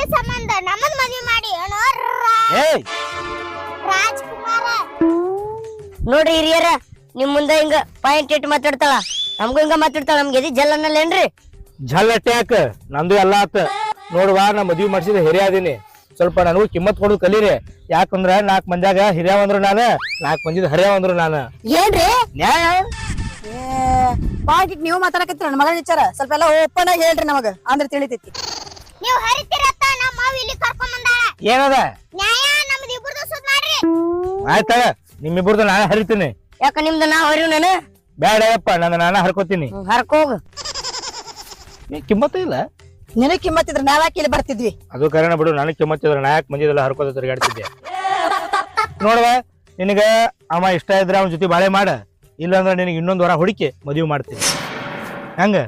ಇಲ್ಲಿ ಸಂಬಂಧ ನಮ್ಮದ್ ಮದ್ವಿ ಮಾಡಿ ಏಯ್ ರಾಜ್ಕುಮಾರ ನೋಡ್ರಿ ಹಿರಿಯರ ನಿಮ್ ಮುಂದೆ ಹಿಂಗ ಪಾಯಿಂಟ್ ಇಟ್ಟು ಮಾತಾಡ್ತಾಳ ನಮ್ಗೂ ಹಿಂಗ ಮಾತಾಡ್ತಾಳ ನಮ್ಗೆ ಎದಿ ಜಲ್ ಅನ್ನಲ್ಲೇನ್ರಿ ಜಲ್ಲಟ್ಟೆ ಯಾಕ ನಂದು ಎಲ್ಲ ಆತ ನೋಡುವ ನಾ ಮದ್ವಿ ಮಾಡ್ಸಿದ ಹಿರಿಯ ಅದೀನಿ ಸ್ವಲ್ಪ ನನಗೂ ಕಿಮ್ಮತ್ ಕೊಡೋದು ಕಲೀರಿ ಯಾಕಂದ್ರ 4 ಮಂದ್ಯಾಗ ಹಿರಿಯ ಅಂದ್ರು ನಾನು 4 ಮಂದಿದ ಹರಿಯ ಅಂದ್ರು ನಾನು ಏನ್ರಿ ನ್ಯಾಯ ಪಾಯಿಂಟ್ ನೀವು ಮಾತಾಡಕತ್ತೀರ ನನ್ನ ಮಗಳ ವಿಚಾರ ಸ್ವಲ್ಪ ಎಲ್ಲ ಓಪನ್ ಆಗಿ ಹೇಳ್ರಿ ನಮಗ ಅಂದ್ರೆ ತಿಳಿತೈತಿ ನೀವು ಹರಿತಿರತ್ತ ನಮ್ಮ ಮಾವ ಇಲ್ಲಿ ಕರ್ಕೊಂಡ್ ಬಂದಾಳ ಏನದ ನ್ಯಾಯ ನಮ್ದು ಇಬ್ಬರದು ಸುದ್ ಮಾಡ್ರಿ ಆಯ್ತ ನಿಮ್ಮಿಬ್ಬರದು ನಾನು ಹರಿತೀನಿ ಯಾಕ ನಿಮ್ದು ನಾ ಹೊರಿವ್ ನಾನು ಬೇಡಪ್ಪ ನಾನು ಹರ್ಕೋತೀನಿ ಹರ್ಕೋಗ ಕಿಮ್ಮತ್ತ ಇಲ್ಲ ನಿನಗ್ ಕಿಮ್ಮತ್ತಿದ್ರ ನಾವ್ಯಾಕೆ ಇಲ್ಲಿ ಬರ್ತಿದ್ವಿ ಅದು ಕಾರಣ ಬಿಡು ನನಗೆ ಕಿಮ್ಮತ್ತಿದ್ರ ನಾಯಕ್ ಮಂದಿದೆಲ್ಲ ಹರ್ಕೋತ ತಿರುಗಾಡ್ತಿದ್ದೆ ನೋಡುವ ನಿನಗ ಅವ ಇಷ್ಟ ಇದ್ರೆ ಅವನ ಜೊತೆ ಬಾಳೆ ಮಾಡ ಇಲ್ಲಾಂದ್ರೆ ನಿನಗೆ ಇನ್ನೊಂದು ವಾರ ಹುಡುಕಿ ಮದುವೆ ಮಾಡ್ತೀನಿ ಹೆಂಗ